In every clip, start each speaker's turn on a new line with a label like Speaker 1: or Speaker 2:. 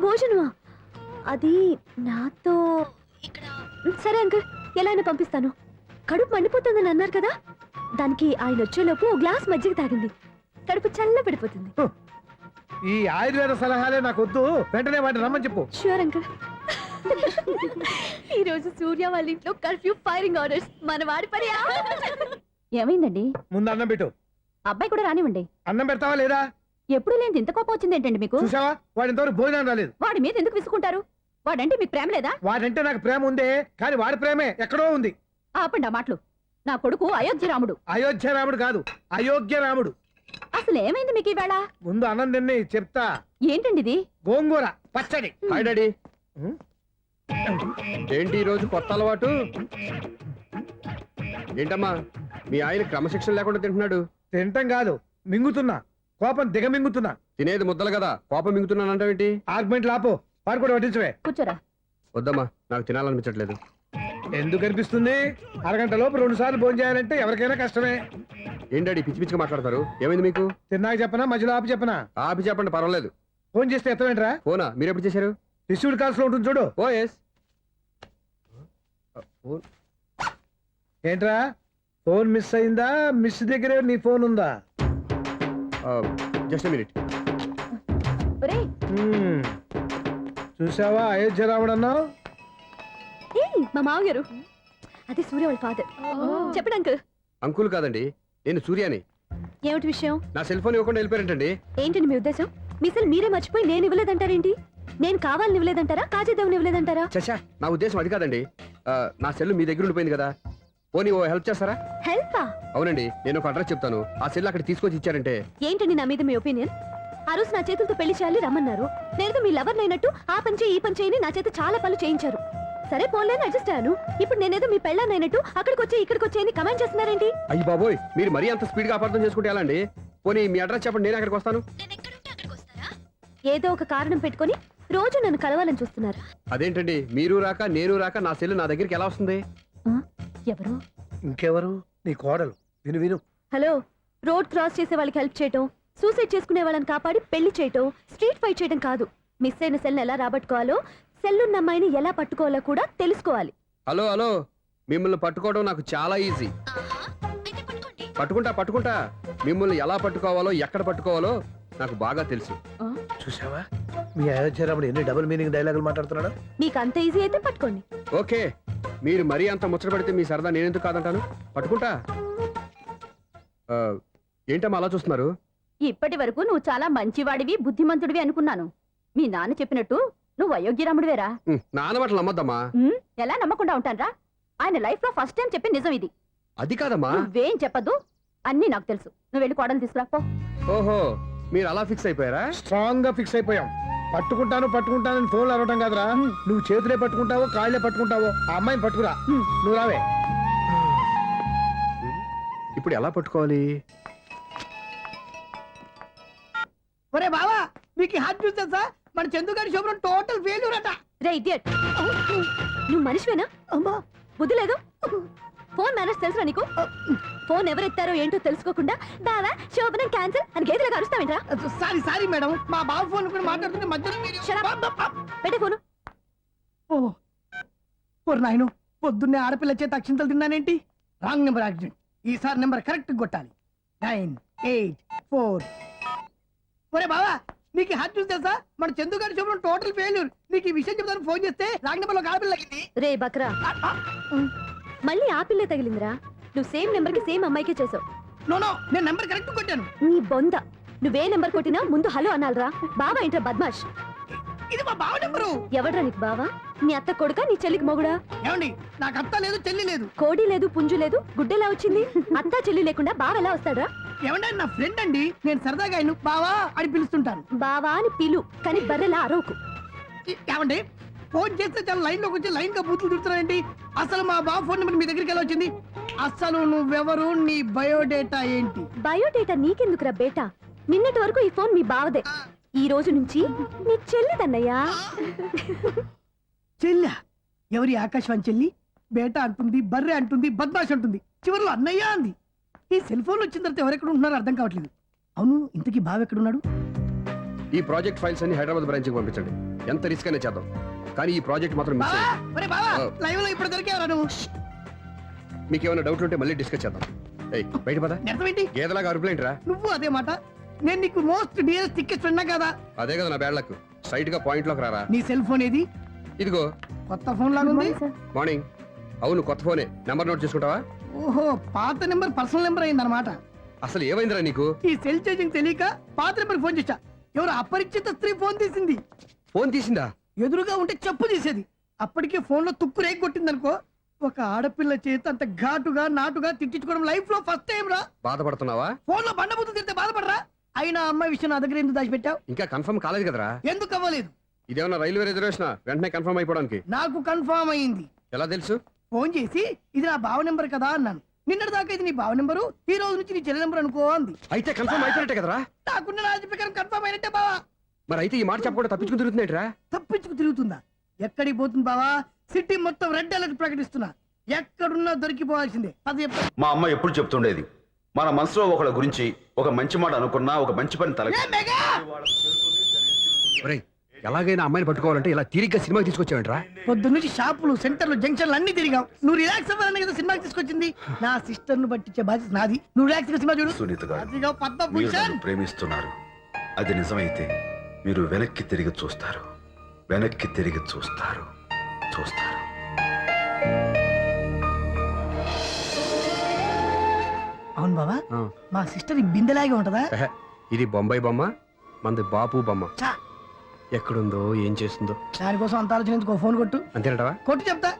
Speaker 1: భోజనమా? అది నాతో ఇక్కడ. సరే అంకుల్, ఎలా అయినా పంపిస్తాను. కడుపు మండిపోతుందని అన్నారు కదా, దానికి ఆయన వచ్చేలోపు ఓ గ్లాస్ మజ్జిగ తాగింది, కడుపు చల్ల పడిపోతుంది.
Speaker 2: ఈ ఆయుర్వేద సలహాలే నాకు వద్దు, వెంటనే వాటిని రమ్మని చెప్పు.
Speaker 1: Sure uncle. ఈ రోజు సూర్య వాళ్ళ ఇంట్లో కర్ఫ్యూ ఫైరింగ్ ఆర్డర్స్. మన వాడి పని. ఏమైందండి?
Speaker 2: ముందు అన్నం పెట్టు.
Speaker 1: అబ్బాయి కూడా రానివ్వండి.
Speaker 2: అన్నం పెడతావా లేదా?
Speaker 1: ఎప్పుడు లేని ఇంత కోపం వచ్చింది ఏంటండి మీకు?
Speaker 2: చూసావా, వాడి ఇంతవరకు భోజనం రాలేదు.
Speaker 1: వాడి మీద ఎందుకు విసుకుంటారు? వాడంటే మీకు ప్రేమ లేదా?
Speaker 2: వాడంటే నాకు ప్రేమ ఉందే, కానీ వాడి ప్రేమే ఎక్కడో ఉంది.
Speaker 1: ఆపండి ఆ మాటలు. నా కొడుకు అయోధ్య రాముడు.
Speaker 2: అయోధ్య రాముడు కాదు, అయోగ్య రాముడు.
Speaker 1: అసలు ఏమైంది మీకు ఈవేళ?
Speaker 2: ముందు అన్నం తిని చెప్తా.
Speaker 1: ఏంటండి ఇది?
Speaker 2: గోంగూర పచ్చడి.
Speaker 3: Hi daddy. ఏంటి ఈ రోజు కొత్త అలవాటు? ఏంటమ్మా మీ ఆయన క్రమశిక్షణ లేకుండా తింటున్నాడు?
Speaker 2: తింటం కాదు, మింగుతున్నా. కోపం దిగమింగుతున్నా.
Speaker 3: తినేది ముద్దలు కదా, కోపం మింగుతున్నానంటావేంటి?
Speaker 2: ఆర్గ్యుమెంట్ లాపో, వాడు కూడా వడ్డించవే.
Speaker 1: కూర్చోరా.
Speaker 3: వద్దమ్మా, నాకు తినాలనిపించట్లేదు.
Speaker 2: ఎందుకు అనిపిస్తుంది? అరగంట లోపు 2 సార్లు భోజనం చేయాలంటే ఎవరికైనా కష్టమే.
Speaker 3: ఏం డాడీ పిచ్చి పిచ్చిగా మాట్లాడతారు? ఏమైంది మీకు?
Speaker 2: తిన్నాక చెప్పనా, మధ్యలో ఆపి చెప్పనా?
Speaker 3: ఆపి చెప్పండి, పర్వాలేదు.
Speaker 2: ఫోన్ చేస్తే ఎత్తవేంట్రా?
Speaker 3: ఫోనా? మీరు ఎప్పుడు చేశారు?
Speaker 2: రిసీవ్డ్ కాల్స్ లో ఉంటుంది చూడు.
Speaker 3: ఓ ఎస్.
Speaker 2: ఏంట్రా, ఫోన్ మిస్ అయిందా? మిస్ దగ్గరే నీ ఫోన్ ఉందా?
Speaker 3: Just minute.
Speaker 2: చూసావా, అయోధ్య రాముడు అన్నావు.
Speaker 1: మా మామగారు, అది సూర్య వాళ్ళ ఫాదర్. చెప్పండి అంకుల్.
Speaker 3: అంకుల్ కాదండి, నేను సూర్యాని.
Speaker 1: ఏమిటి విషయం?
Speaker 3: నా సెల్ ఫోన్ ఇవ్వకుండా వెళ్ళిపోయారంటండి.
Speaker 1: ఏంటండి మీ ఉద్దేశం? మీ సెల్ మీరే మర్చిపోయి నేను ఇవ్వలేదంటారేంటి? నేను కావాలని ఇవ్వలేదంటారా, కాజేద్దామని ఇవ్వలేదంటారా?
Speaker 3: చచ్చా, నా ఉద్దేశం అది కాదండి. నా సెల్ మీ దగ్గర ఉండిపోయింది కదా, పోనీ ఓ హెల్ప్ చేస్తారా?
Speaker 1: హెల్పా?
Speaker 3: అవునండి, నేను ఒక అడ్రస్ చెప్తాను, ఆ సెల్ అక్కడ తీసుకొచ్చి ఇచ్చారంటే.
Speaker 1: ఏంటండి నా మీద మీ ఒపీనియన్? ఆ రోజు నా చేతులతో పెళ్లి చేయాలి రమ్మన్నారు. నేను మీ లవర్ అయినట్టు ఆ పని చేయి ఈ పని చేయని నా చేత చాలా పనులు చేయించారు. సరే పోన్లేని అడ్జస్ట్ అయ్యాను. ఇప్పుడు నేనేదో మీ పెళ్ళాన్నైనట్టు అక్కడికి వచ్చి ఇక్కడికి వచ్చి కమెంట్ చేస్తున్నారేంటి?
Speaker 3: అయ్యి బాబోయ్, మీరు మరీ అంత స్పీడ్ గా అపార్థం చేసుకుంటే ఎలా అండి? పోనీ మీ అడ్రస్ చెప్పండి, నేను అక్కడికి వస్తాను.
Speaker 1: ఏదో ఒక కారణం పెట్టుకొని రోజు నన్ను కలవాలని చూస్తున్నారు.
Speaker 3: అదేంటండి, మీరు రాక నేను రాక నా సెల్ నా దగ్గరికి ఎలా వస్తుంది?
Speaker 1: ఎవరు?
Speaker 2: ఇంకెవరు? నీ కోడలు. విను విను.
Speaker 1: హలో, రోడ్ క్రాస్ చేసే వాళ్ళకి హెల్ప్ చేయటం, సూసైడ్ చేసుకునే వాళ్ళని కాపాడి పెళ్లి చేయటం, స్ట్రీట్ ఫైట్ చేయడం కాదు. మిస్ అయిన సెల్ని ఎలా రాబట్టుకోవాలో, సెల్లున్న అమ్మాయిని ఎలా పట్టుకోవాలో కూడా తెలుసుకోవాలి.
Speaker 3: హలో హలో, మిమ్మల్ని పట్టుకోవడం నాకు చాలా ఈజీ. పట్టుకుంటా. మిమ్మల్ని ఎలా పట్టుకోవాలో, ఎక్కడ పట్టుకోవాలో నాకు బాగా తెలుసు.
Speaker 2: చూసావా, మీ అయోధ్య రాముడు ఎన్ని డబుల్ మీనింగ్ డైలాగులు మాట్లాడుతున్నాడు.
Speaker 1: మీకు అంత ఈజీ అయితే పట్టుకోండి.
Speaker 3: ఓకే, మీరు మరీ అంత ముచ్చట పెడితే మీ సరదా నేనెందుకు కాదంటాను. పట్టుకుంటా. ఏంటమ్మా అలా చూస్తున్నారు?
Speaker 1: ఇప్పటి వరకు నువ్వు చాలా మంచివాడివి, బుద్ధిమంతుడివి అనుకున్నాను. మీ నాన్న చెప్పినట్టు నువ్వు అయోగ్యరాముడివేరా?
Speaker 3: నాన్న మాటలు నమ్మద్దమ్మా.
Speaker 1: ఎలా నమ్మకుండా ఉంటానరా? ఆయన లైఫ్ లో ఫస్ట్ టైం చెప్పిన నిజం ఇది.
Speaker 3: అది కాదమ్మా.
Speaker 1: నువ్వేం చెప్పదు, అన్ని నాకు తెలుసు. నువ్వు వెళ్ళి కోడలు తీసుకురాపో.
Speaker 3: ఓహో, మీరు అలా ఫిక్స్ అయిపోయారా?
Speaker 2: స్ట్రాంగ్ గా ఫిక్స్ అయిపోయాం. పట్టుకుంటానని ఫోన్లు అడగటం కాదురా. నువ్వు చేతులే పట్టుకుంటావో కాళ్ళే పట్టుకుంటావో ఆ అమ్మాయిని పట్టుకురా. నువ్వు రావే.
Speaker 3: ఇప్పుడు ఎలా పట్టుకోవాలి?
Speaker 4: ఒరే బావా, మీకు హాట్ న్యూస్ తెలుసా? మన చందుగారి శుభ్రం టోటల్ ఫెయిల్యూర్ అట.
Speaker 1: రే ఇడియట్, నువ్వు మనిషివేనా?
Speaker 4: అమ్మా,
Speaker 1: బుద్ధి లేదు. ఫోన్ మేనేజ్ తెలుసురా నీకు? ఫోన్ ఎవరెత్తారో ఏంటో తెలుసుకోకుండా బావా శోభనం క్యాన్సిల్ అని గేదెలకు అరుస్తావేంట్రా?
Speaker 4: సారీ మేడం, మా బావ ఫోన్ కూడా మాట్లాడుతుంటే మధ్యలో
Speaker 1: పెట్టే ఫోను.
Speaker 4: ఓ నాయను, పొద్దున్నే ఆడపిల్ల చేత అక్షింతలు తిన్నానేంటి? Wrong number accident. ఈసారి నెంబర్ కరెక్ట్ కొట్టాలి. 984. ఒరే బావా, నీకు హాట్ న్యూస్ తెలుసా? మన చందుగారి శుభ్రం టోటల్ ఫెయిల్యూర్. నీకు ఈ విషయం చెప్తాను ఫోన్ చేస్తే రాంగ్ నెంబర్ లో ఆడపిల్ల తగ్గింది.
Speaker 1: రే బక్రా, మళ్ళీ ఆ పిల్లే తగిలిందిరా. నువ్వు సేమ్ నెంబర్ కి సేమ్ అమ్మాయికే చేసావు.
Speaker 4: నో, నేను నెంబర్ కరెక్ట్ కొట్టాను.
Speaker 1: నీ బొంద, నువ్వే నెంబర్ కొట్టినా ముందు హలో అనాలరా. బావా ఏంట్రా బద్మాష్?
Speaker 4: ఇది మా బావ నెంబరు.
Speaker 1: ఎవడ్రా నీకు బావా? నీ అత్త కొడుకా, నీ చెల్లికి మొగుడా?
Speaker 4: ఏమండి, నాకు అత్త లేదు, చెల్లి లేదు.
Speaker 1: కోడి లేదు, పుంజు లేదు, గుడ్డెలా వచ్చింది? అత్త చెల్లి లేకుండా బావ ఎలా వస్తాడ్రా?
Speaker 4: ఏమంటే నా ఫ్రెండ్ అండి, నేను సరదాగా ఆయన బావా అని పిలుస్తుంటాను.
Speaker 1: బావా అని పిలు, కానీ బర్రెలా అరవకు.
Speaker 4: ఏమండి, ఫోన్ చేస్తే చాలా లైన్ లోకి వచ్చి లైన్ గా బూతులు తిడుతున్నారండి. అసలు మా బావ ఫోన్ నెంబర్ మీ దగ్గరికి ఎలా వచ్చింది? అసలు నువ్వెవరు, నీ బయోడేటా ఏంటి?
Speaker 1: బయోడేటా నీకెందుకురా బేటా? నిన్నటి వరకు ఈ ఫోన్ మీ బావదే, ఈ రోజు నుంచి నీ చెల్లిదన్నయ్యా.
Speaker 4: చెల్లి? ఎవరి ఆకాశవాణి చెల్లి? బేటా అంటుంది, బర్రె అంటుంది, బద్మాష్ అంటుంది, చివరిలో అన్నయ్య అంది. ఈ సెల్ ఫోన్ వచ్చిన తర్వాత ఎవరెక్కడ ఉంటున్నారో అర్థం కావట్లేదు. అవును, ఇంతకీ బావ ఎక్కడున్నాడు?
Speaker 3: ఈ ప్రాజెక్ట్ ఫైల్స్ అన్ని హైదరాబాద్ బ్రాంచ్ కి పంపించండి. ఎంత రిస్క్ అయినా చేద్దాం, కానీ ఈ ప్రాజెక్ట్ మాత్రం మిస్
Speaker 4: బావా
Speaker 3: అయ్యింది.
Speaker 4: ఒరే బావా
Speaker 3: ఆ.
Speaker 4: లైవ్ లో ఇప్పుడు దొరికేవరా నువ్వు?
Speaker 3: మీకు ఏమైనా డౌట్ ఉంటే మళ్ళీ డిస్కస్ చేద్దాం. ఏయ్ బయట పద.
Speaker 4: నిజమేంటి?
Speaker 3: గేదలాగా అరుపులేంట్రా?
Speaker 4: నువ్వు అదే మాట. నేను నీకు మోస్ట్ డియరెస్ట్ టికెట్స్ ఉన్నా కదా.
Speaker 3: అదే కదా నా బ్యాడ్ లక్. స్ట్రైట్ గా పాయింట్ లోకి రారా.
Speaker 4: నీ సెల్ ఫోన్ ఏది?
Speaker 3: ఇదిగో
Speaker 4: కొత్త ఫోన్ లాగా ఉంది.
Speaker 3: మార్నింగ్. అవును కొత్త ఫోనే. నెంబర్ నోట్ చేసుకుంటావా?
Speaker 4: ఓహో, పాత నెంబర్ పర్సనల్ నెంబర్ అయిందన్నమాట.
Speaker 3: అసలు ఏమైందిరా నీకు?
Speaker 4: ఈ సెల్ చేంజింగ్ తెలియక పాత నెంబర్ ఫోన్ చేశా. ఎవరు అపరిచిత స్త్రీ ఫోన్ తీసింది.
Speaker 3: ఫోన్ తీసిందా?
Speaker 4: ఎదురుగా ఉంటే చెప్పు తీసేది. అప్పటికే ఫోన్ లో తుక్కు రేగి కొట్టిందనుకో. ఒక ఆడపిల్ల చేత అంత ఘాటుగా నాటుగా తిట్టించుకోవడం లైఫ్ లో ఫస్ట్ టైం రా.
Speaker 3: బాధపడుతున్నావా?
Speaker 4: ఫోన్ లో బండబుద్ధి తిడితే బాధపడరా? అయినా అమ్మాయి విషయం నా దగ్గర ఎందుకు దాచిపెట్టావు?
Speaker 3: ఇంకా కన్ఫర్మ్ కాలేదు కదరా.
Speaker 4: ఎందుకు అవ్వలేదు?
Speaker 3: ఇదేమన్నా రైల్వే రిజర్వేషన్? వెంటనే కన్ఫర్మ్ అయిపోవడానికి.
Speaker 4: నాకు కన్ఫర్మ్ అయింది.
Speaker 3: ఎలా తెలుసు?
Speaker 4: ఫోన్ చేసి ఇది నా బావ నెంబర్ కదా అన్నాను. నిన్నటి దాకా ఇది నీ బావ నెంబరు, ఈ రోజు నుంచి నీ చెల్లి నెంబర్ అనుకో అంది.
Speaker 3: అయితే కన్ఫర్మ్ అయిపోయినట్టే కదరా.
Speaker 4: నాకున్న రాజు ప్రకారం కన్ఫర్మ్ అయినట్టే బావా.
Speaker 3: మరి అయితే ఈ మాట చెప్పకుండా తప్పించుకుని తిరుగుతున్నట్రా?
Speaker 4: తప్పించుకు తిరుగుతుందా? ఎక్కడికి పోతుంది బావా? సిటీ మొత్తం రెడ్ అలర్ట్ ప్రకటిస్తున్నా. ఎక్కడున్నా దొరికిపోవాల్సిందే. అది చెప్ప
Speaker 5: మా అమ్మ ఎప్పుడు చెప్తుండేది, మన మనసులో ఒకళ్ళ గురించి ఒక మంచి మాట అనుకున్నా, ఒక మంచి పని తల
Speaker 3: ఒరేయ్, ఎలాగైనా అమ్మాయిని పట్టుకోవాలంటే ఇలా తిరిగ్గా సినిమాకి తీసుకొచ్చావంట్రా?
Speaker 4: పొద్దు నుంచి షాపులు, సెంటర్లు, జంక్షన్లు అన్ని తిరిగాం. నువ్వు రిలాక్స్ అవ్వాలని కదా సినిమాకి తీసుకొచ్చింది. నా సిస్టర్ ను పట్టించే బాధ్యత నాది. నువ్వు రిలాక్స్ గా సినిమా చూడు.
Speaker 5: సునీత గారు,
Speaker 4: అదిగో
Speaker 5: మీరు
Speaker 4: పద్మభూషణ్.
Speaker 5: నన్ను ప్రేమిస్తున్నారు. అది నిజమైతే మీరు వెనక్కి తిరిగి చూస్తారు, వెనక్కి తిరిగి చూస్తారు, చూస్తారు.
Speaker 4: అవును బావా,
Speaker 3: ఆ.
Speaker 4: మా సిస్టర్ ఈ బిందెలాగే ఉంటదా?
Speaker 3: ఎహె, ఇది బొంబాయి బొమ్మ, మంది బాపు బొమ్మ.
Speaker 4: చా,
Speaker 3: ఎక్కడుందో ఏం చేస్తుందో.
Speaker 4: దానికోసం అంత ఆలోచన ఎందుకు? ఫోన్ కొట్టు.
Speaker 3: అంతేనటవా?
Speaker 4: కొట్టు చెప్తా.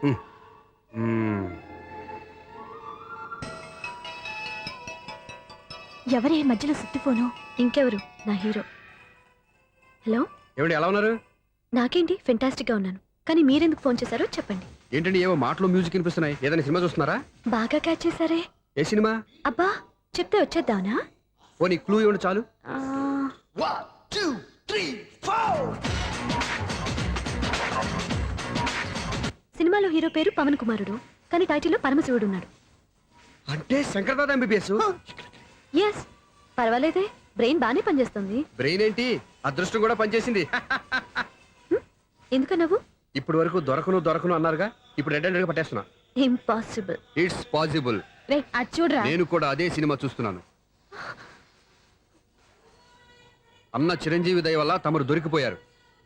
Speaker 1: ఎవరే మధ్యలో సుత్తి ఫోను? ఇంకెవరు? నా హీరో. హలో,
Speaker 3: ఏమండి ఎలా ఉన్నారు?
Speaker 1: నాకేంటి ఫెంటాస్టిక్ గా ఉన్నాను, కానీ మీరెందుకు ఫోన్ చేశారో చెప్పండి.
Speaker 3: ఏంటండి ఏవో మాటలు మ్యూజిక్ వినిపిస్తున్నాయి. ఏదైనా సినిమా చూస్తున్నారా?
Speaker 1: బాగా క్యాచ్ చేశారే.
Speaker 3: ఏ సినిమా?
Speaker 1: అబ్బా, చెప్తే వచ్చేద్దానా?
Speaker 3: ఓ నీ క్లూ ఇవ్వండి చాలు.
Speaker 1: ఆ,
Speaker 4: 1 2 3 4.
Speaker 1: సినిమాలో హీరో పేరు పవన్ కుమారుడు, కానీ టైటిల్లో పరమశివుడు ఉన్నాడు.
Speaker 3: అంటే శంకర్దాద ఎంబీబీఎస్.
Speaker 1: ఎస్, పర్వాలేదే, బ్రెయిన్ బానే పనిచేస్తుంది.
Speaker 3: బ్రెయిన్ ఏంటి, అదృష్టం కూడా పనిచేసింది.
Speaker 1: ఎందుకన్నావు?
Speaker 3: ఇప్పటి వరకు దొరకను అన్నారుగా, ఇప్పుడు రెడ్ గా పట్టేస్తున్నా.
Speaker 1: ఇంపాసిబుల్.
Speaker 3: It's possible.
Speaker 1: రే, అది చూడరా.
Speaker 3: నేను కూడా అదే సినిమా చూస్తున్నాను. అన్న చిరంజీవి దయ వల్ల తమరు దొరికిపోయారు.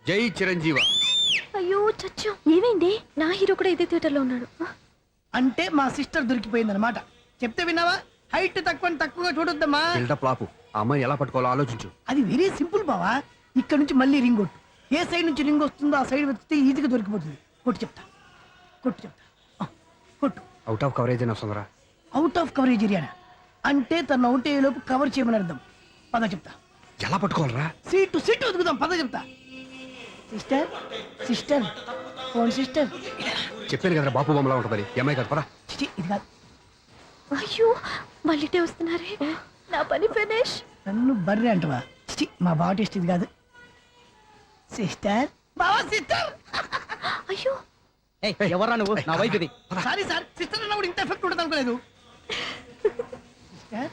Speaker 3: జై చిరంజీవ.
Speaker 1: అయ్యో చచ్చా, ఏమైంది? నా హీరో కూడా ఇదే థియేటర్ లో ఉన్నాడు.
Speaker 4: అంటే మా సిస్టర్ దొరికిపోయింది అనమాట. చెప్తే విన్నావా? హైట్ తక్కువగా చూడొద్దమ్మా.
Speaker 3: బిల్డప్ లాపు. ఆ అమ్మాయిని ఎలా పట్టుకోవాలో ఆలోచించు.
Speaker 4: అది వెరీ సింపుల్ బావా. ఇక్కడ నుంచి మళ్ళీ రింగ్ కొట్టు. ఏ సైడ్ నుంచి రింగ్ వస్తుందో ఆ సైడ్ వెతికితే ఈజీగా దొరికిపోతుంది. కొట్టు చెప్తా. ఆ, కొట్టు.
Speaker 3: అవుట్ ఆఫ్ కవరేజ్ అయినా వస్తుందరా?
Speaker 4: అవుట్ ఆఫ్ కవరేజ్ ఏరియా అంటే తను అవుట్ అయ్యేలోపు కవర్ చేయమని అర్థం. పద చెప్తా.
Speaker 3: ఎలా పట్టుకోవాలరా?
Speaker 4: సీటు వెతుకుదాం. పద చెప్తా. Sister phone sister.
Speaker 3: చెప్పాను కదరా బాపు బొమ్మలా ఉంటుందని. ఎంఐ కాదు పదా.
Speaker 4: చిచి, ఇది కాదు.
Speaker 1: అయ్యో, మళ్ళీటే వస్తున్నారే. నా పని ఫినిష్.
Speaker 4: నన్ను బర్రె అంటవా? చిచి, మా బావ టేస్ట్ ఇది కాదు. సిస్టర్, బావా సిస్టర్.
Speaker 1: అయ్యో,
Speaker 6: ఎవరా నువ్వు? నా వైఫ్ ఇది.
Speaker 4: సారీ సార్, సిస్టర్ అన్నప్పుడు ఇంత ఎఫెక్ట్ ఉంటుంది అనుకోలేదు. సిస్టర్,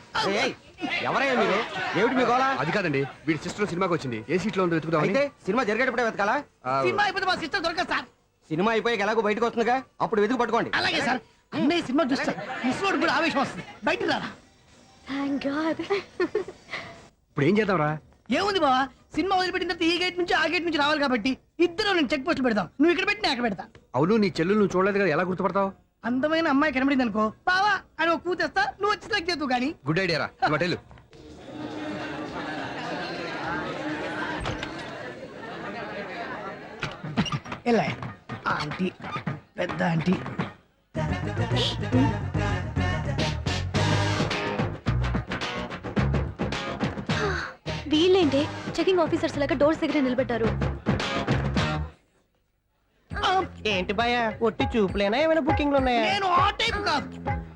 Speaker 6: ఎవరయ్యా మీరు? ఏమిటి మీ గోళ?
Speaker 3: అది కాదండి, వీడి సిస్టర్ సినిమాకి వచ్చింది. ఏ సీట్ లో ఉందో వెతుకుదామని.
Speaker 6: అయితే సినిమా జరిగేటప్పుడే వెతకాలా?
Speaker 3: ఆ,
Speaker 4: సినిమా అయిపోతే మా సిస్టర్ దొరకదు సార్.
Speaker 6: సినిమా అయిపోయాక ఎలాగో బయటకు వస్తుందిగా, అప్పుడు వెతుకు పట్టుకోండి.
Speaker 4: అలాగే సార్. అన్నయ్య సినిమా చూస్తారు, ముసలోడు కూడా ఆవేశం వస్తుంది. బయట రారా.
Speaker 1: Thank God.
Speaker 3: ఇప్పుడు ఏం చేద్దాంరా?
Speaker 4: ఏముంది బావా, సినిమా వదిలిపెట్టిన తర్వాత ఈ గేట్ నుంచి ఆ గేట్ నుంచి రావాలి కాబట్టి ఇద్దరు నేను చెక్ పోస్ట్ పెడతాం. నువ్వు ఇక్కడ పెట్టి నేను అక్కడ పెడతా.
Speaker 3: అవును, నీ చెల్లెలు నువ్వు చూడలేదు కదా, ఎలా గుర్తుపడతావు?
Speaker 4: అందమైన అమ్మాయి కనబడింది అనుకో, బావా అని ఒక కూతేస్తా, నువ్వు వచ్చి సెలెక్ట్ చేద్దు కానీ.
Speaker 3: గుడ్ ఐడియా రా. హోటల్
Speaker 4: ఎలా ఆంటీ, పెద్ద ఆంటీ.
Speaker 1: వీళ్ళేంటి చెకింగ్ ఆఫీసర్స్ లాగా డోర్స్ దగ్గర నిలబెట్టారు.
Speaker 6: ఏంటి భయ, ఒట్టి చూపులేనా ఏమైనా బుకింగ్లు ఉన్నాయా?
Speaker 4: నేను ఆ టైప్ కాదు.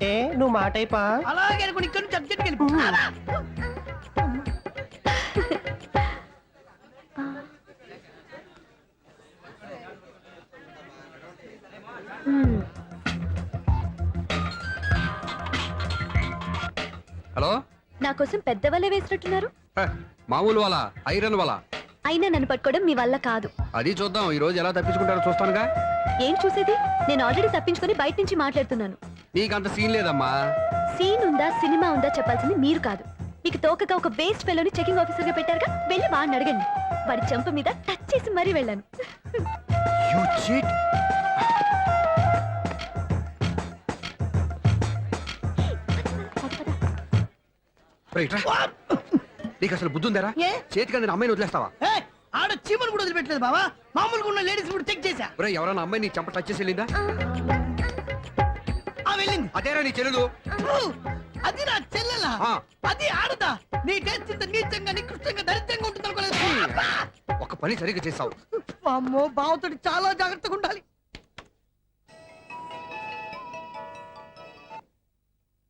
Speaker 6: ఏ నువ్వు మా టైపా?
Speaker 4: అలాగే అనుకుని ఇక్కడ నుంచి అర్జెంట్కి వెళ్ళిపో.
Speaker 3: హలో.
Speaker 1: నా కోసం పెద్ద వలే వేసినట్టున్నారు.
Speaker 3: హ, మామూలు వాళ్ళ ఐరన్ వాళ్ళ.
Speaker 1: అయినా నన్ను పట్టుకోవడం మీ వల్ల కాదు.
Speaker 3: అది చూద్దాం ఈ రోజు ఎలా తప్పించుకుంటారో చూస్తానుగా.
Speaker 1: ఏం చూసేది? నేను ఆల్రెడీ తప్పించుకొని బయట నుంచి మాట్లాడుతున్నాను.
Speaker 3: నీకంత సీన్ లేదమ్మా.
Speaker 1: సీన్ ఉందా సినిమా ఉందా చెప్పాల్సింది మీరు కాదు. మీకు తోకగా ఒక బేస్ట్ ఫెలోని చెకింగ్ ఆఫీసర్ గా పెట్టారుగా, వెళ్ళి వాడిని అడగండి. వాడి చెంప మీద టచ్ చేసి మరీ వెళ్ళాను.
Speaker 3: You cheat. రైట్ రా. నీకు అసలు బుద్ధి ఉందారా?
Speaker 4: ఏ?
Speaker 3: చేతికి అందిన అమ్మాయిని వదిలేస్తావా?
Speaker 4: ఏయ్, ఆడ చీమలు కూడా వదిలిపెట్టలేదు బావా. మామూలుగా ఉన్న లేడీస్ కూడా చెక్ చేశా.
Speaker 3: ఒరే ఎవరైనా అమ్మాయి నీ చెంప టచ్ చేసి వెళ్ళిందా?
Speaker 4: ఆ వెళ్ళింది.
Speaker 3: అదేరా నీ చెల్లెలు.
Speaker 4: ఓ, అది నా చెల్లెలా?
Speaker 3: ఆ.
Speaker 4: అది ఆడదా? నీ టేస్ట్ ఇంత నీచంగా నికృష్టంగా దరిద్రంగా ఉంటుంది అనుకోలేదు.
Speaker 3: ఒక పని సరిగ్గా చేస్తావు.
Speaker 4: అమ్మో, బావతోటి చాలా జాగ్రత్తగా ఉండాలి.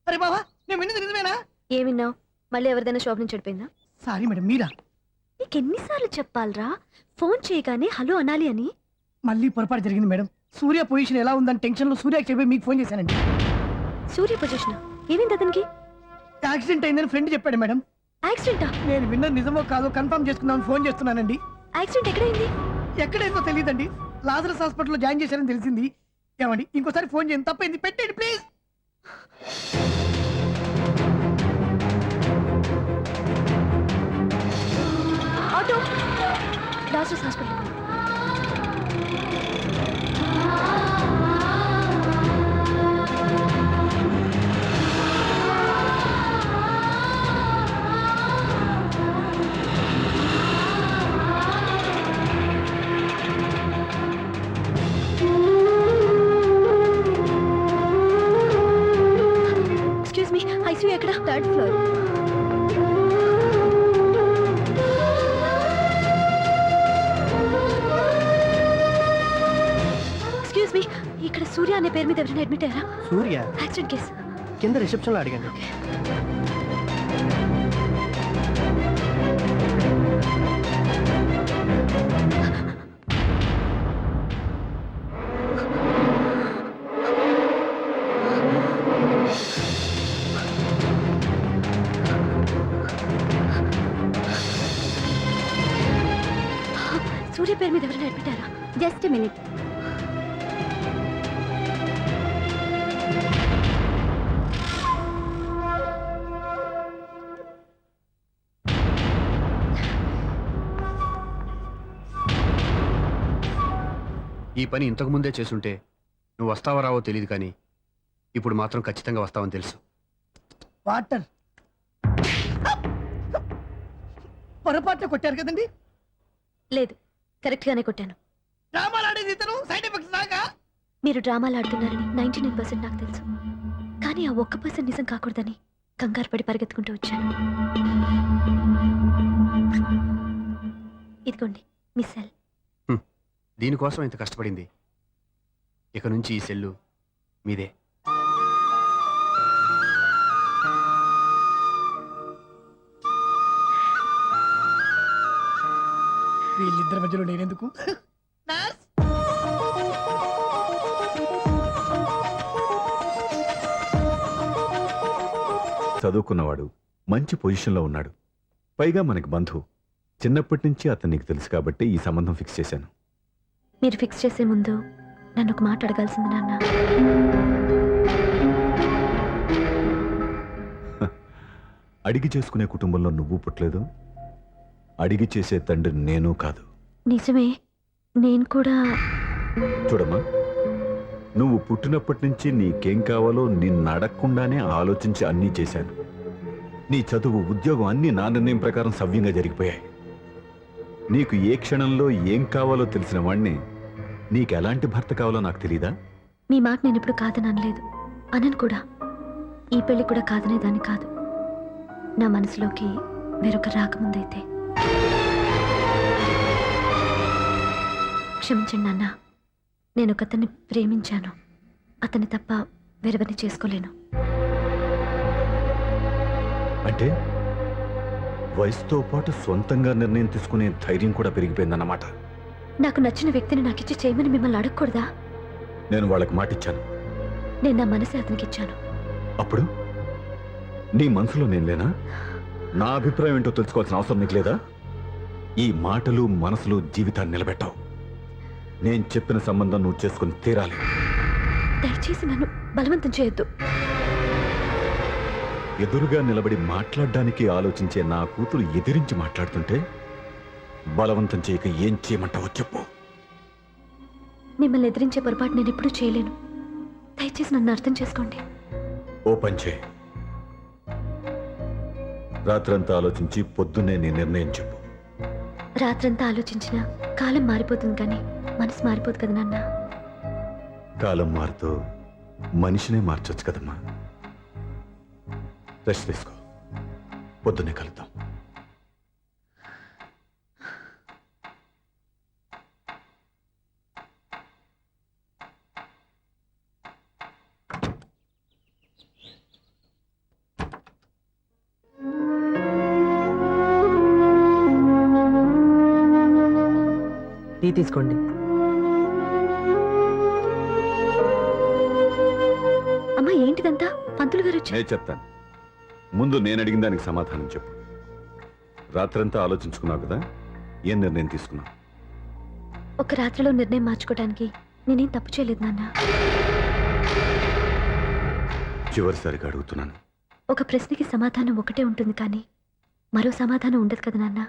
Speaker 4: అరే బావా, నేను విన్నది నిజమేనా?
Speaker 1: ఏమిన్నావు? మళ్ళీ ఎవరిదైనా షాప్ నుంచి చెడిపోయిందా?
Speaker 4: సారీ మేడం, మీరా?
Speaker 1: నీకెన్నిసార్లు చెప్పాలరా ఫోన్ చేయగానే హలో అనాలి అని?
Speaker 4: మళ్ళీ పొరపాటు జరిగింది మేడం. సూర్య పొజిషన్ ఎలా ఉందని టెన్షన్ లో సూర్యకి చెప్పి మీకు ఫోన్ చేశానండి.
Speaker 1: సూర్య పొజిషన్ ఏమైంది అతనికి?
Speaker 4: యాక్సిడెంట్ అయిందని ఫ్రెండ్ చెప్పాడు మేడం.
Speaker 1: యాక్సిడెంటా?
Speaker 4: నేను విన్నది నిజమో కాదో కన్ఫర్మ్ చేసుకుందామని ఫోన్ చేస్తున్నానండి.
Speaker 1: యాక్సిడెంట్ ఎక్కడైంది?
Speaker 4: ఎక్కడైందో తెలియదండి. లాజరస్ హాస్పిటల్లో జాయిన్ చేశారని తెలిసింది. ఏమండి, ఇంకోసారి ఫోన్ చేయండి. తప్పైంది, పెట్టండి please.
Speaker 1: Auto Lazarus hospital. Excuse me, ICU ఎక్కడ? Third floor. ఎక్స్క్యూజ్ మీ, ఇక్కడ సూర్య అనే పేరు మీద ఎవరైనా అడ్మిట్ అయ్యారా?
Speaker 6: Surya
Speaker 1: accident case.
Speaker 6: కింద రిసెప్షన్ లో అడిగాను.
Speaker 1: సూర్య పేరు మీద ఎవరైనా అడ్మిట్ అయ్యారా? Just minute.
Speaker 3: ఈ పని ఇంతకు ముందే చేసుంటే నువ్వు వస్తావో రావో తెలియదు, కానీ ఇప్పుడు మాత్రం ఖచ్చితంగా వస్తావని తెలుసు.
Speaker 4: వాటర్ పొరపాట్లు కొట్టారు కదండి.
Speaker 1: లేదు, కరెక్ట్ గానే కొట్టాను.
Speaker 4: డ్రామాలు ఆడేది ఇతను, సైడ్ ఎఫెక్ట్స్ దాకా.
Speaker 1: మీరు డ్రామాలు ఆడుతున్నారని 99% నాకు తెలుసు. కానీ ఆ 1% నిజం కాకూడదని కంగారు పడి పరిగెత్తుకుంటూ వచ్చాను. ఇదిగోండి మీ సెల్.
Speaker 3: దీనికోసం ఇంత కష్టపడింది. ఇక నుంచి ఈ సెల్లు మీదే.
Speaker 4: వీళ్ళిద్దరి మధ్యలో నేనెందుకు?
Speaker 5: చదువుకున్నవాడు, మంచి పొజిషన్లో ఉన్నాడు, పైగా మనకి బంధువు. చిన్నప్పటి నుంచి అతను నీకు తెలుసు కాబట్టి ఈ సంబంధం ఫిక్స్ చేశాను.
Speaker 1: మీరు ఫిక్స్ చేసే ముందు నన్ను ఒక మాట అడగాల్సింది నాన్న.
Speaker 5: అడిగి చేసుకునే కుటుంబంలో నువ్వు పుట్టలేదు, అడిగి చేసే తండ్రి నేను కాదు.
Speaker 1: నిజమే, నేను కూడా.
Speaker 5: చూడమ్మా, నువ్వు పుట్టినప్పటి నుంచి నీకేం కావాలో నిన్ను అడగకుండానే ఆలోచించి అన్నీ చేశాను. నీ చదువు, ఉద్యోగం అన్నీ నా నిర్ణయం ప్రకారం సవ్యంగా జరిగిపోయాయి. నీకు ఏ క్షణంలో ఏం కావాలో తెలిసిన వాణ్ణి నీకు ఎలాంటి భర్త కావాలో నాకు తెలీదా?
Speaker 1: మీ మాట నేను ఇప్పుడు కాదని అనలేదు, అనను కూడా. ఈ పెళ్లి కూడా కాదనేదాన్ని కాదు. నా మనసులోకి వేరొక రాకముందైతే. క్షమించండి నాన్న, నేను ఒకతన్ని ప్రేమించాను. అతన్ని తప్ప వేరెవరిని చేసుకోలేను.
Speaker 5: అంటే వయసుతో పాటు సొంతంగా నిర్ణయం తీసుకునే ధైర్యం కూడా పెరిగిపోయిందన్నమాట.
Speaker 1: నాకు నచ్చిన వ్యక్తిని నాకిచ్చి చేయమని మిమ్మల్ని అడగకూడదా?
Speaker 5: నేను వాళ్ళకి మాటిచ్చాను.
Speaker 1: నేను నా మనసే అతనికి ఇచ్చాను.
Speaker 5: అప్పుడు నీ మనసులో నేను లేనా? నా అభిప్రాయం ఏంటో తెలుసుకోవాల్సిన అవసరం నీకు లేదా? ఈ మాటలు మనసులు జీవితాన్ని నిలబెట్టావు. నేను చెప్పిన సంబంధం నువ్వు చేసుకుని తీరాలి.
Speaker 1: దయచేసి నన్ను బలవంతం చేయొద్దు.
Speaker 5: ఎదురుగా నిలబడి మాట్లాడడానికి ఆలోచించే నా కూతురు ఎదిరించి మాట్లాడుతుంటే బలవంతం చేయక ఏం చేయమంటావో చెప్పు.
Speaker 1: మిమ్మల్ని ఎదిరించే పొరపాటు నేను ఎప్పుడూ చేయలేను. దయచేసి నన్ను అర్థం చేసుకోండి.
Speaker 5: ఓ పంచే, రాత్రంతా ఆలోచించి పొద్దున్నే నీ నిర్ణయం చెప్పు.
Speaker 1: రాత్రంతా ఆలోచించిన కాలం మారిపోతుంది కానీ మనసు మారిపోదు కదా నాన్న.
Speaker 5: కాలం మారుతూ మనిషినే మార్చొచ్చు కదమ్మా. రెస్ట్ తీసుకో, పొద్దున్నే కలుద్దాం.
Speaker 6: టీ తీసుకోండి.
Speaker 1: అమ్మా ఏంటిదంతా? పంతులు గారు వచ్చారు.
Speaker 5: నేను చెప్తాను. ముందు నేను అడిగిన దానికి సమాధానం చెప్పు. రాత్రంతా ఆలోచించుకున్నావు కదా, ఏం నిర్ణయం తీసుకున్నావు?
Speaker 1: ఒక రాత్రిలో నిర్ణయం మార్చుకోవడానికి నేనేం తప్పు చేయలేదు నాన్న.
Speaker 5: చివరిసారిగా అడుగుతున్నాను.
Speaker 1: ఒక ప్రశ్నకి సమాధానం ఒకటే ఉంటుంది కానీ మరో సమాధానం ఉండదు కదా నాన్న.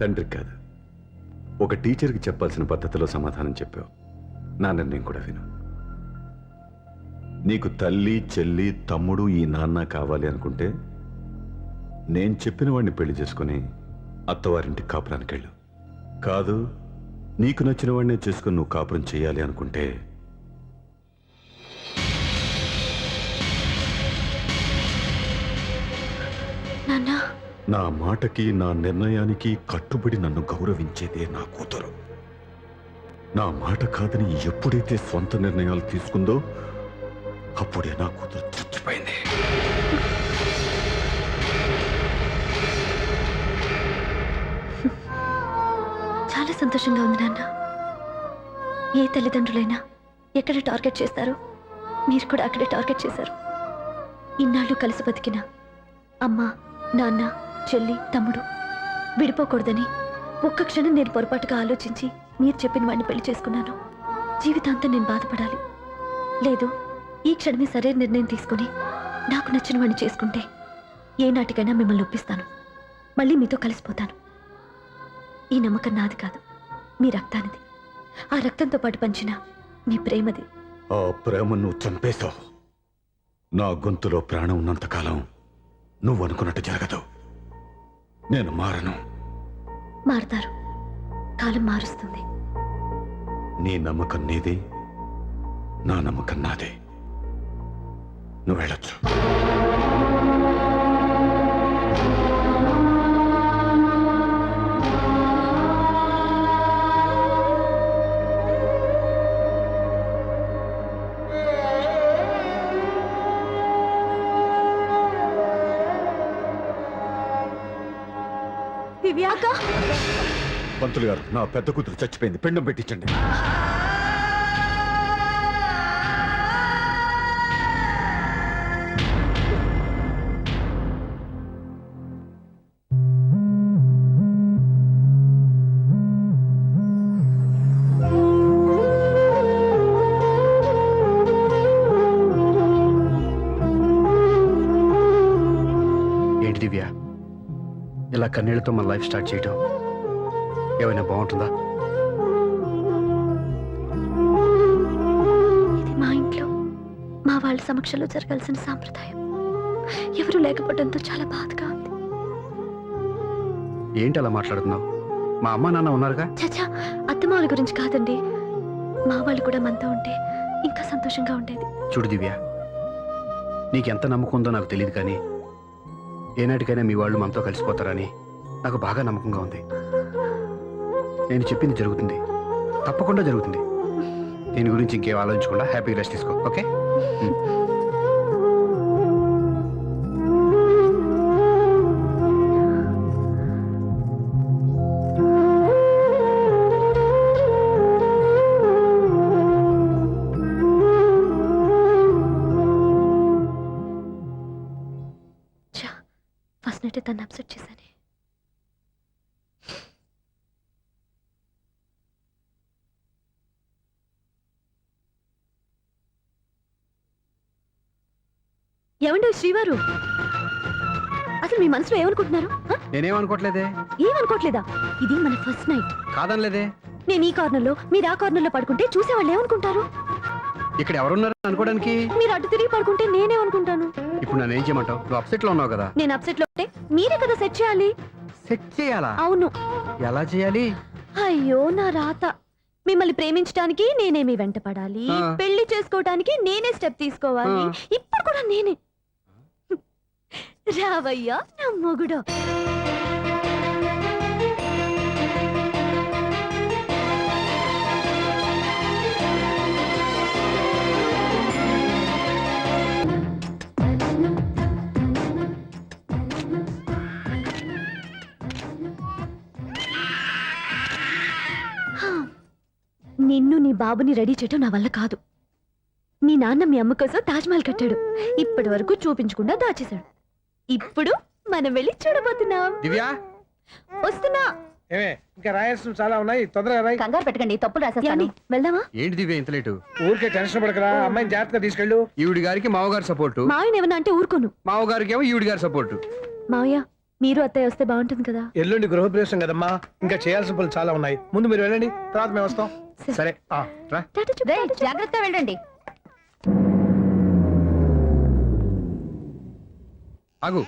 Speaker 5: తండ్రికి కాదు, ఒక టీచర్కి చెప్పాల్సిన పద్ధతిలో సమాధానం చెప్పావు. నా నిర్ణయం కూడా విను. నీకు తల్లి, చెల్లి, తమ్ముడు, ఈ నాన్న కావాలి అనుకుంటే నేను చెప్పిన వాడిని పెళ్లి చేసుకుని అత్తవారింటికి కాపురానికి వెళ్ళు. కాదు, నీకు నచ్చిన వాడినే చేసుకుని నువ్వు కాపురం చేయాలి అనుకుంటే
Speaker 1: నాన్న,
Speaker 5: నా మాటకి, నా నిర్ణయానికి కట్టుబడి నన్ను గౌరవించేదే నా కూతురు. నా మాట కాదని ఎప్పుడైతే సొంత నిర్ణయాలు తీసుకుందో అప్పుడే నా కూతురు చచ్చిపోయింది.
Speaker 1: చాలా సంతోషంగా ఉంది నాన్న. ఏ తల్లిదండ్రులైనా ఎక్కడ టార్గెట్ చేస్తారో మీరు కూడా అక్కడే టార్గెట్ చేశారు. ఇన్నాళ్ళు కలిసి బతికిన అమ్మ, నాన్న, చెల్లి, తమ్ముడు విడిపోకూడదని ఒక్క క్షణం నేను పొరపాటుగా ఆలోచించి మీరు చెప్పిన వాడిని పెళ్లి చేసుకున్నాను. జీవితాంతం నేను బాధపడాలి. లేదు, ఈ క్షణమే సరైన నిర్ణయం తీసుకుని నాకు నచ్చిన వాడిని చేసుకుంటే ఏ నాటికైనా మిమ్మల్ని ఒప్పిస్తాను. మళ్ళీ మీతో కలిసిపోతాను. ఈ నమ్మకం నాది కాదు, మీ రక్తానిది. ఆ రక్తంతో పాటు పంచిన మీ ప్రేమది.
Speaker 5: ఆ ప్రేమ నువ్వు చంపేశావు. నా గొంతులో ప్రాణం ఉన్నంతకాలం నువ్వు అనుకున్నట్టు జరగదు. నేను మారను.
Speaker 1: మారుతారు, కాలం మారుస్తుంది.
Speaker 5: నీ నమ్మకం నీది, నా నమ్మకం నాదే. నువ్వు వెళ్ళొచ్చు.
Speaker 1: దివ్యాక,
Speaker 5: పంతులు గారు, నా పెద్ద కూతురు చచ్చిపోయింది, పిండం పెట్టించండి.
Speaker 3: ఏంటి దివ్య, ఇలా కన్నీళ్లతో మన లైఫ్ స్టార్ట్ చేయటం ఏమైనా బాగుంటుందా?
Speaker 1: ఇది మా ఇంట్లో మా వాళ్ళ సమక్షంలో జరగాల్సిన సాంప్రదాయం. ఎవరు లేకపోవడంతో చాలా బాధగా ఉంది.
Speaker 3: ఏంటి అలా మాట్లాడుతున్నావు? మా అమ్మ నాన్న ఉన్నారుగా.
Speaker 1: చచ్చా, అత్తమాల గురించి కాదండి. మా వాళ్ళు కూడా మనతో ఉంటే ఇంకా సంతోషంగా ఉండేది.
Speaker 3: చూడు దివ్య, నీకెంత నమ్మకం ఉందో నాకు తెలియదు కానీ ఏనాటికైనా మీ వాళ్ళు మనతో కలిసిపోతారని నాకు బాగా నమ్మకంగా ఉంది. నేను చెప్పింది జరుగుతుంది, తప్పకుండా జరుగుతుంది. దీని గురించి ఇంకేం ఆలోచించకుండా హ్యాపీగా రెస్ట్ తీసుకో, ఓకే?
Speaker 1: ఫస్ట్ నైట్ తను అప్సెట్ చేశాను. ఏమండి శ్రీవారు, అసలు మీ మనసులో ఏమనుకుంటున్నారు? హ?
Speaker 3: నేనేమనుకోవట్లేదే.
Speaker 1: ఏమనుకోవట్లేదా? ఇది మన ఫస్ట్ నైట్.
Speaker 3: కాదనలేదే.
Speaker 1: నేను ఈ కార్నర్ లో, మీరు ఆ కార్నర్ లో పడుకుంటే చూసే వాళ్ళు ఏమనుకుంటారు?
Speaker 3: ఇక్కడ ఎవరున్నారు అనుకోవడానికి?
Speaker 1: మీరు అటు తిరిగి పడుకుంటే నేనేమనుకుంటాను?
Speaker 3: ఇప్పుడు నన్ను ఏం చేయమంటావు? నువ్వు అప్సెట్ లో ఉన్నావు కదా.
Speaker 1: నేను అప్సెట్ లో ఉంటే మీరే కదా సెట్ చేయాలి.
Speaker 3: సెట్ చేయాలా?
Speaker 1: అవును.
Speaker 3: ఎలా చేయాలి?
Speaker 1: అయ్యో నా రాత. మిమ్మల్ని ప్రేమించడానికి నేనే మీ వెంట పడాలి,
Speaker 3: ఆ.
Speaker 1: పెళ్లి చేసుకోవడానికి నేనే స్టెప్ తీసుకోవాలి.
Speaker 3: ఆ.
Speaker 1: ఇప్పుడు కూడా నేనే. రావయ్యా నా మొగుడు. నిన్ను నీ బాబుని రెడీ చేయటం నా వల్ల కాదు. నీ నాన్న మీ అమ్మ కోసం తాజ్మహల్ కట్టాడు, ఇప్పటి వరకు చూపించకుండా దాచేశాడు. ఇప్పుడు మనం వెళ్ళి చూడబోతున్నాం.
Speaker 3: దివ్యా,
Speaker 1: వస్తున్నా.
Speaker 2: ఏమే ఇంకా రాయాల్సిన చాలా ఉన్నాయి, తొందరగా రాయి.
Speaker 1: కంగారు పెట్టకండి, తప్పులు రాసేస్తాను. వెళ్దామా?
Speaker 3: ఏంటి దివ్య ఇంత లేటు?
Speaker 2: ఊరికే టెన్షన్ పడకరా, అమ్మాయిని జాగ్రత్తగా తీసుకెళ్ళు.
Speaker 3: ఈవిడి గారికి మావగారు సపోర్టు,
Speaker 1: మావయ్య ఏమన్నా అంటే ఊరుకోను.
Speaker 3: మావగారికి ఏమో ఈవిడి గారి సపోర్టు.
Speaker 1: మావయ్య మీరు అత్తయ్య వస్తే బాగుంటుంది కదా.
Speaker 2: ఎల్లుండి గృహప్రవేశం కదమ్మా, ఇంకా చేయాల్సిన పనులు చాలా ఉన్నాయి. ముందు మీరు వెళ్ళండి, తర్వాత మేము వస్తాం.
Speaker 3: సరే రా.
Speaker 1: జాగ్రత్త వెళ్ళండి.
Speaker 3: ఆగు,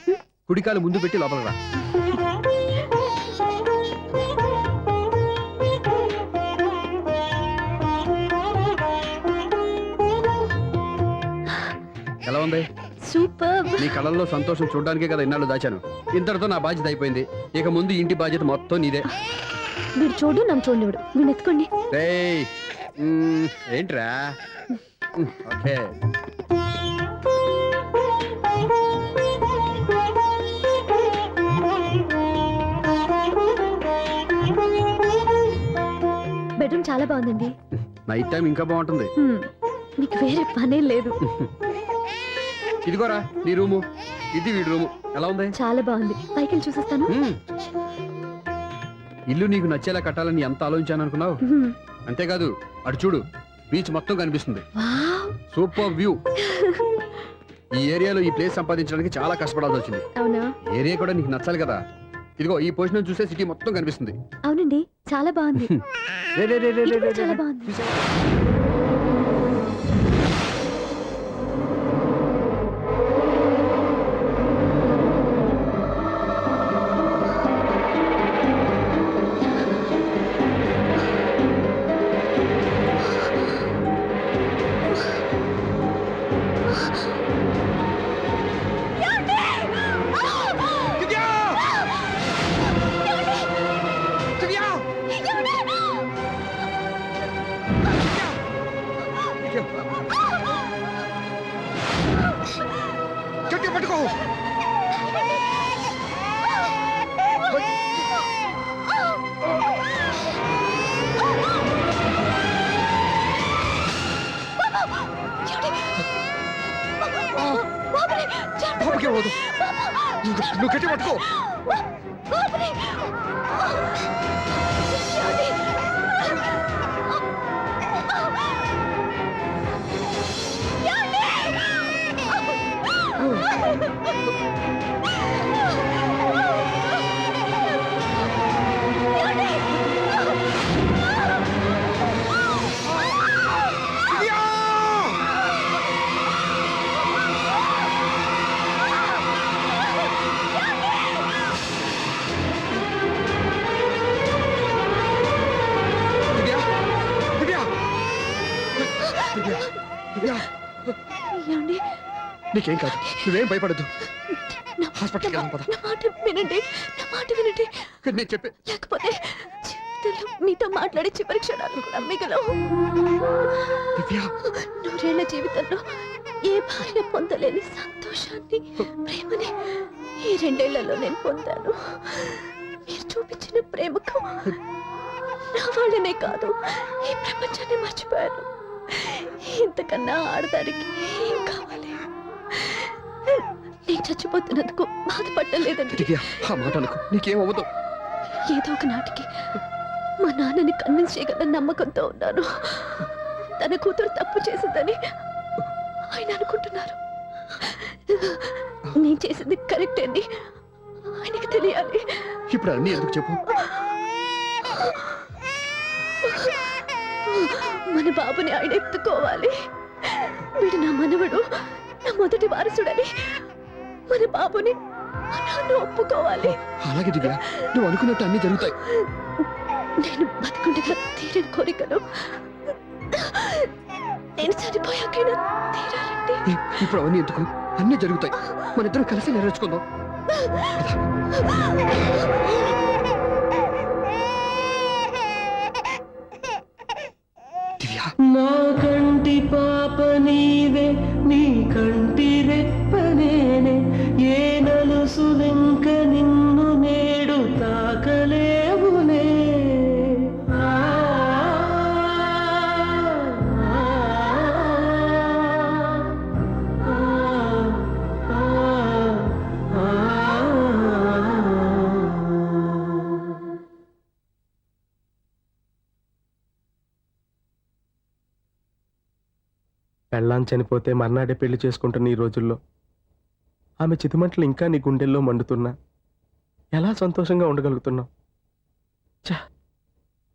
Speaker 3: కుడికాలు ముందు పెట్టి లోపలికి రా. ఎలా ఉంది?
Speaker 1: సూపర్.
Speaker 3: నీ కళ్ళల్లో సంతోషం చూడడానికే కదా ఇన్నాళ్ళు దాచాను. ఇంతటితో నా బాధ్యత అయిపోయింది. ఇక ముందు ఇంటి బాధ్యత మొత్తం నీదే.
Speaker 1: మీరు చూడు, నన్ను చూడలేడు. మీరు ఎత్తుకోండి.
Speaker 3: రేయ్, ఏంట్రా? ఓకే.
Speaker 1: బెడ్రూమ్ చాలా బాగుందండి.
Speaker 3: నైట్ టైం ఇంకా బాగుంటుంది.
Speaker 1: మీకు వేరే పనే లేదు.
Speaker 3: ఇదిగోరా నీ రూము, ఇది వీడి రూము. ఎలా ఉంది?
Speaker 1: చాలా బాగుంది. పైకి వెళ్ళి చూసేస్తాను.
Speaker 3: ఇల్లు నీకు నచ్చేలా కట్టాలని ఎంత ఆలోచించాను అనుకున్నావు? అంతేకాదు, అటు చూడు, బీచ్ మొత్తం కనిపిస్తుంది.
Speaker 1: వావ్.
Speaker 3: Super view. ఈ ఏరియాలో ఈ ప్లేస్ సంపాదించడానికి చాలా కష్టపడాల్సి వచ్చింది.
Speaker 1: అవునా?
Speaker 3: ఏరియా కూడా నీకు నచ్చాలి కదా. ఇదిగో ఈ పొజిషన్ చూసే సిటీ మొత్తం కనిపిస్తుంది.
Speaker 1: అవునండి, చాలా బాగుంది.
Speaker 3: రే రే రే రే
Speaker 1: ఇది
Speaker 3: రే
Speaker 1: కూడా
Speaker 3: రే
Speaker 1: చాలా
Speaker 3: రే.
Speaker 1: బాగుంది.
Speaker 3: గట్టిగా పట్టుకో. బాబుకి పోదు. నువ్వు గట్టి పట్టుకో.
Speaker 1: ఏమండి?
Speaker 3: నీకేం కాదు, నువ్వేం భయపడద్దు.
Speaker 1: నా-
Speaker 3: హాస్పిటల్కి వెళ్దాం, పద.
Speaker 1: నా మాట వినండి, నా మాట వినండి.
Speaker 3: నేను చెప్పే
Speaker 1: లేకపోతే జీవితంలో మీతో మాట్లాడే చివరి క్షణాలు కూడా మిగలవు.
Speaker 3: దివ్య,
Speaker 1: నూరేళ్ల జీవితంలో ఏ భార్య పొందలేని సంతోషాన్ని, ప్రేమని ఈ 2 ఏళ్లలో నేను పొందాను. మీరు చూపించిన ప్రేమకు నా వాళ్ళనే కాదు, ఈ ప్రపంచాన్ని మర్చిపోయాను. ఇంతకన్నా ఆడదానికి ఏం కావాలి? నేను చచ్చిపోతున్నందుకు బాధపడలేదండి.
Speaker 3: దివ్య, ఆ మాట అనుకో, నీకేమవ్వదు.
Speaker 1: ఏదో ఒక నాటికి మా నాన్నని కన్విన్స్ చేయగల నమ్మకంతో ఉన్నాను. తన కూతురు తప్పు చేసిందని ఆయన అనుకుంటున్నారు. నేను చేసింది కరెక్ట్ అని ఆయనకి తెలియాలి.
Speaker 3: ఇప్పుడు అన్నీ ఎందుకు చెప్పు.
Speaker 1: మన బాబుని ఆయన ఎత్తుకోవాలి. వీడు నా మనవడు, నా మొదటి వారసుడని మన బాబుని మా నాన్న ఒప్పుకోవాలి.
Speaker 3: అలాగే దివ్య, నువ్వు అనుకున్నట్టు అన్నీ జరుగుతాయి.
Speaker 1: నేను బతుకుండగా తీరని కోరికలు నేను చనిపోయాకైనా తీరాలండి.
Speaker 3: ఇప్పుడు అవన్నీ ఎందుకు, అన్నీ జరుగుతాయి. మన ఇద్దరం కలిసి నెరవేర్చుకుందాం. దివ్య,
Speaker 6: నా కంటి పాప నీవే, నీ కంటి రెప్పనేనే, ఏ నలుసు వెంక నిన్ను నేడు తాకలేవునే.
Speaker 7: పెళ్ళాం చనిపోతే మర్నాడే పెళ్లి చేసుకుంటున్న ఈ రోజుల్లో ఆమె చితిమంటలు ఇంకా నీ గుండెల్లో మండుతున్నా ఎలా సంతోషంగా ఉండగలుగుతున్నావు? ఛా,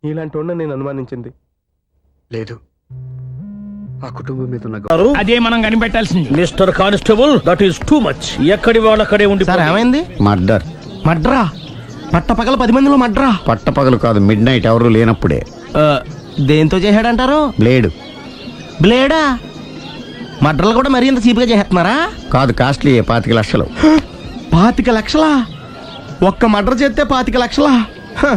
Speaker 7: నీలాంటి ఉన్న నేను అనుమానించింది
Speaker 3: లేదు, ఆ కుటుంబం మీద ఉన్న
Speaker 8: అదే మనం కనిపెట్టాల్సింది. Mister constable, that is too much. ఎక్కడి వాళ్ళక్కడే ఉండి.
Speaker 6: సార్ ఏమైంది?
Speaker 9: మర్డర్.
Speaker 6: మడ్రా? పట్టపగల 10 మందిలో మడ్రా?
Speaker 9: పట్టపగలు కాదు, మిడ్ నైట్ ఎవరు లేనప్పుడే.
Speaker 6: దేంతో చేశాడంటారు?
Speaker 9: బ్లేడ్.
Speaker 6: బ్లేడా? మడ్రలు కూడా మరీ ఇంత చీప్గా చేస్తున్నారా?
Speaker 9: కాదు, కాస్ట్లీ 25 లక్షలు.
Speaker 6: 25 లక్షలా? ఒక్క మడ్ర చేస్తే 25 లక్షలా? హ,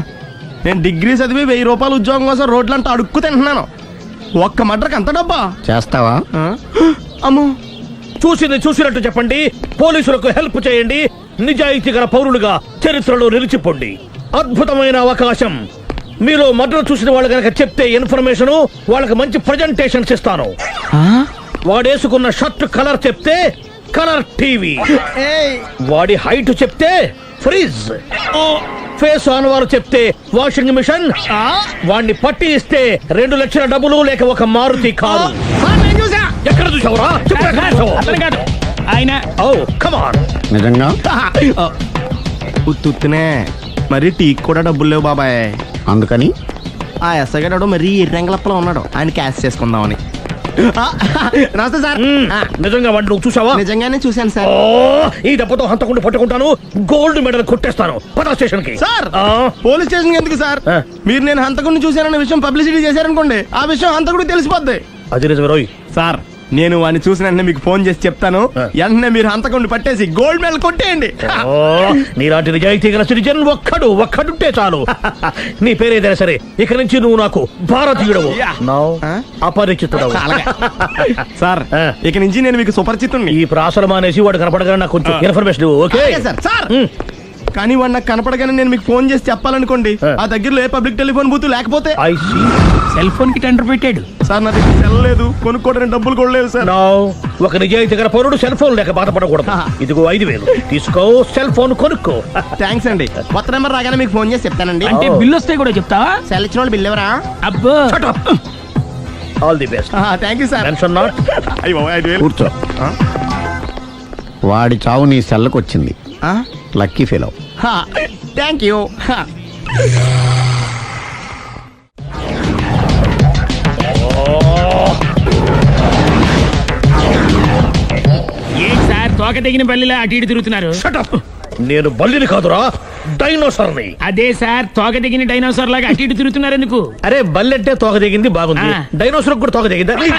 Speaker 6: నేను డిగ్రీ చదివి 1000 రూపాయలు ఉద్యోగం కోసం రోడ్లంతా అడుక్కు తింటున్నాను. ఒక్క మడ్రకి అంత డబ్బా?
Speaker 9: చేస్తావా?
Speaker 6: అమ్మో,
Speaker 8: చూసింది చూసినట్టు చెప్పండి. పోలీసులకు హెల్ప్ చేయండి. నిజాయితీ గల పౌరులుగా చరిత్రలో నిలిచిపోండి. అద్భుతమైన అవకాశం. మీరు మర్డర్ చూసిన వాళ్ళు కనుక చెప్తే ఇన్ఫర్మేషన్, వాళ్ళకి మంచి ప్రజెంటేషన్స్ ఇస్తాను. వాడేసుకున్న షర్ట్ కలర్ చెప్తే కలర్ టీవీ, వాడి హైట్ చెప్తే ఫ్రిజ్, ఫేస్ ఆన్ వారు చెప్తే వాషింగ్ మిషన్, వాడిని పట్టి ఇస్తే 2 లక్షల డబ్బులు లేక ఒక మారుతి కారు. ఎక్కడ చూసావురా? ఆయన కమాన్.
Speaker 9: నిజంగా
Speaker 6: ఉత్తునే మరి టీకి కూడా డబ్బులు లేవు బాబాయ్.
Speaker 9: అందుకని
Speaker 6: ఆ ఎస్ఐ గారు మరీ ఎర్రంగలప్పలో ఉన్నాడు, ఆయన క్యాష్ చేసుకుందామని. నమస్తే సార్.
Speaker 8: నిజంగా వాడిని నువ్వు చూసావా?
Speaker 6: నిజంగానే చూశాను సార్.
Speaker 8: ఈ దెబ్బతో హంతకుండా పట్టుకుంటాను, గోల్డ్ మెడల్ కొట్టేస్తాను. పద స్టేషన్ కి.
Speaker 6: సార్, పోలీస్ స్టేషన్ ఎందుకు సార్? మీరు నేను హంతకుడిని చూశానన్న విషయం పబ్లిసిటీ చేశారనుకోండి, ఆ విషయం హంతకుడికి తెలిసిపోద్ది.
Speaker 8: అది నిజమే రోయ్.
Speaker 6: సార్, నేను వాడిని చూసిన వెంటనే మీకు ఫోన్ చేసి చెప్తాను. వెంటనే మీరు హంతకుడిని పట్టేసి గోల్డ్ మెడల్ కొట్టేయండి.
Speaker 8: నీలాంటి నిజాయితీ గల సిటిజన్ ఒక్కడుంటే చాలు. నీ పేరేదైనా సరే, ఇక నుంచి నువ్వు నాకు భారతీయుడవు, అపరిచితుడవు.
Speaker 6: సార్, ఇక నుంచి నేను మీకు సుపరిచితుడిని.
Speaker 8: ఈ ప్రాసలు మానేసి వాడు కనపడగానే నాకు కొంచెం ఇన్ఫర్మేషన్. Okay
Speaker 6: sir. కానీ వాడు నాకు కనపడగానే నేను మీకు ఫోన్ చేసి చెప్పాలనుకోండి, ఆ దగ్గరలో ఏ పబ్లిక్ టెలిఫోన్ బూత్ లేకపోతే.
Speaker 8: సెల్ ఫోన్ కి టెండర్ పెట్టాడు.
Speaker 6: సార్, నా దగ్గర సెల్ లేదు, కొనుక్కోవడానికి డబ్బులు కూడా లేవు సార్.
Speaker 8: ఒక నిజాయితీ గల పౌరుడు సెల్ ఫోన్ లేక బాధపడకూడదు. ఇదిగో 5000 తీసుకో, సెల్ ఫోన్ కొనుక్కో.
Speaker 6: థ్యాంక్స్ అండి. కొత్త నెంబర్ రాగానే మీకు ఫోన్ చేసి చెప్తానండి.
Speaker 8: అంటే బిల్ వస్తే కూడా చెప్తావా?
Speaker 6: సెల్ ఇచ్చిన వాళ్ళు బిల్ ఎవరా?
Speaker 8: అబ్బో, all the best.
Speaker 6: Thank you sir.
Speaker 8: Tension not.
Speaker 9: కూర్చో. వాడి చావు నీ సెల్లకు వచ్చింది. Lucky fellow.
Speaker 6: Thank you.
Speaker 8: ఏంటి సార్, తోక తెగిన బల్లిలా అటు ఇటు తిరుగుతున్నారు? నేను బల్లిని కాదురా, డైనోసార్ని. అదే సార్, తోక తెగిన డైనోసార్ లాగా అటు ఇటు తిరుగుతున్నారు ఎందుకు? అరే, బల్లి అంటే తోక తెగింది బాగుంది, డైనోసార్ కూడా తోక తెగిందా?